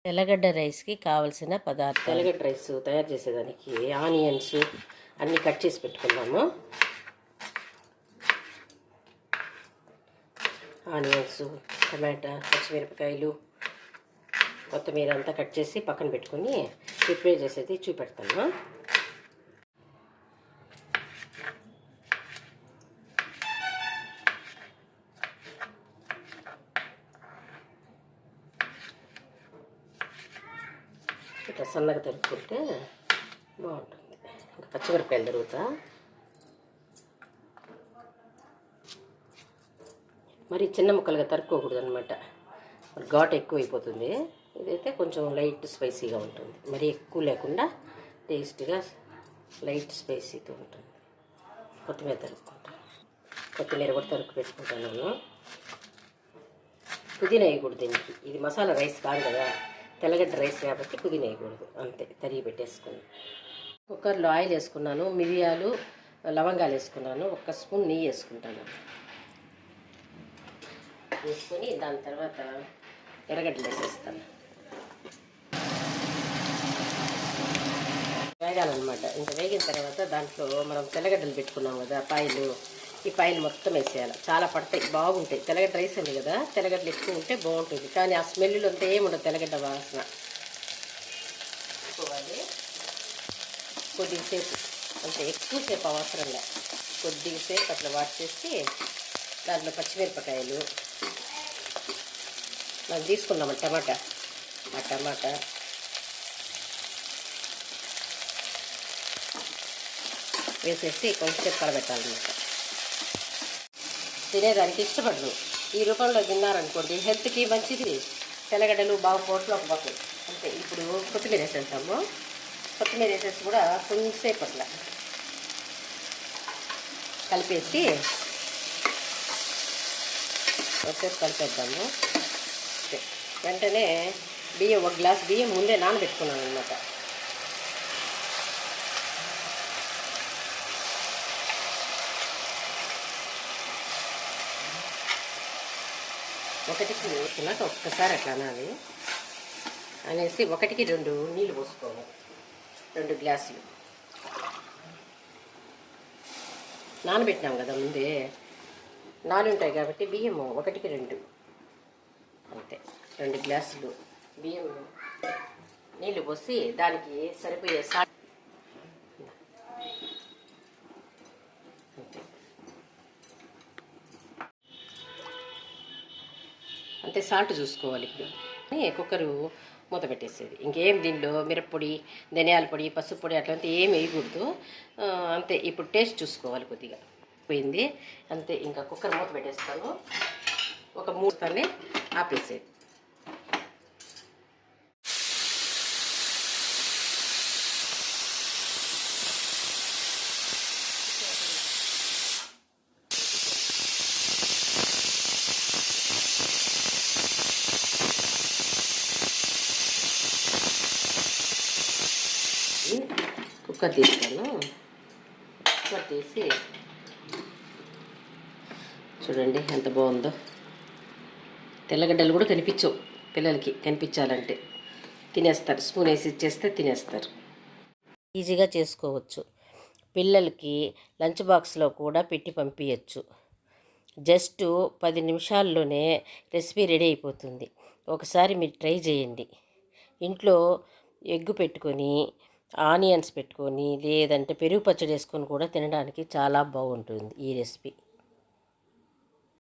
తెల్లగడ్డ రైస్కి కావలసిన పదార్థాలు. తెల్లగడ్డ రైస్ తయారు చేసేదానికి ఆనియన్స్ అన్నీ కట్ చేసి పెట్టుకున్నాము. ఆనియన్స్, టమాటా, పచ్చిమిరపకాయలు, కొత్తిమీర అంతా కట్ చేసి పక్కన పెట్టుకొని ప్రిపేర్ చేసేది చూపెడతాను. ఇట్లా సన్నగా తరుక్కుంటే బాగుంటుంది. ఇంకా పచ్చిమిరపకాయలు తరుగుతా. మరి చిన్న ముక్కలుగా తరుక్కోకూడదు అనమాట, ఘాటు ఎక్కువైపోతుంది. ఇదైతే కొంచెం లైట్ స్పైసీగా ఉంటుంది, మరి ఎక్కువ లేకుండా టేస్ట్గా లైట్ స్పైసీతో ఉంటుంది. కొత్తిమీర తరుక్కుంటాను. కొత్తిమీర కూడా తరుక్కు పెట్టుకుంటాను. పుదీనా వేయకూడదు దీనికి, ఇది మసాలా రైస్ కాదు కదా, తెల్లగడ్డ రైస్ కాబట్టి పుదీనా వేయకూడదు. అంతే, తరిగి పెట్టేసుకుని కుక్కర్లో ఆయిల్ వేసుకున్నాను, మిరియాలు, లవంగాలు వేసుకున్నాను, 1 స్పూన్ నెయ్యి వేసుకుంటాను. వేసుకొని దాని తర్వాత ఎర్రగడ్డలు వేసేస్తాను. వేగాలన్నమాట. ఇంకా వేగిన తర్వాత దాంట్లో మనం తెల్లగడ్డలు పెట్టుకున్నాం కదా పాయలు, ఈ పాయలు మొత్తం వేసేయాలి. చాలా పడతాయి, బాగుంటాయి. తెల్లగడ్డ రైస్ ఉంది కదా, తెల్లగడ్డలు ఎక్కువ ఉంటే బాగుంటుంది. కానీ ఆ స్మెల్లో అంతా ఏముండదు, తెల్లగడ్డ వాసన. వేసుకోవాలి కొద్దిసేపు, అంటే ఎక్కువసేపు అవసరంగా కొద్దిసేపు అట్లా వాష్ చేసి దాంట్లో పచ్చిమిరపకాయలు మనం తీసుకున్నాము, టమాటా, ఆ టమాటా వేసేసి కొంచెంసేపు కలబెట్టాలన్నమాట. తినేదానికి ఇష్టపడరు, ఈ రూపంలో తిన్నారనుకోండి హెల్త్కి మంచిది. తెల్లగడ్డలు బాగా పోట్లు ఒక పక్క. అంతే. ఇప్పుడు కొత్తిమీర వేసేస్తాము. కొత్తిమీర వేసేసి కూడా కొంచెంసేపు అట్లా కలిపేసి కొంచెంసేపు కలిపేద్దాము. వెంటనే బియ్యం, 1 గ్లాస్ బియ్యం ముందే నానబెట్టుకున్నాను అనమాట. ఒకటికి వేసుకున్నాక ఒక్కసారి అట్లా అనాలి. అనేసి 1కి 2 నీళ్ళు పోసుకోవాలి. 2 గ్లాసులు నానబెట్టినాం కదా ముందే, నాలుంటాయి కాబట్టి బియ్యము 1కి 2, అంతే. 2 గ్లాసులు బియ్యం నీళ్ళు పోసి దానికి సరిపోయే సాల్ట్, అంతే. సాల్ట్ చూసుకోవాలి. ఇప్పుడు కుక్కరు మూత పెట్టేసేది. ఇంకేం దీనిలో మిరప్పొడి, ధనియాల పొడి, పసుపు పొడి అట్లాంటి ఏం వేయకూడదు. అంతే. ఇప్పుడు టేస్ట్ చూసుకోవాలి. కొద్దిగా పోయింది, అంతే. ఇంకా కుక్కర్ మూత పెట్టేస్తాను. ఒక 3 సార్లు ఆపేసేది. కుక్కర్ తీస్తాను. కుక్కర్ తీసి చూడండి ఎంత బాగుందో. తెల్లగడ్డలు కూడా కనిపించవు పిల్లలకి, కనిపించాలంటే తినేస్తారు. స్పూన్ వేసి ఇచ్చేస్తే తినేస్తారు. ఈజీగా చేసుకోవచ్చు. పిల్లలకి లంచ్ బాక్స్లో కూడా పెట్టి పంపించచ్చు. జస్ట్ 10 నిమిషాల్లోనే రెసిపీ రెడీ అయిపోతుంది. ఒకసారి మీరు ట్రై చేయండి. ఇంట్లో ఎగ్గు పెట్టుకొని, ఆనియన్స్ పెట్టుకొని, లేదంటే పెరుగు పచ్చడి వేసుకొని కూడా తినడానికి చాలా బాగుంటుంది ఈ రెసిపీ.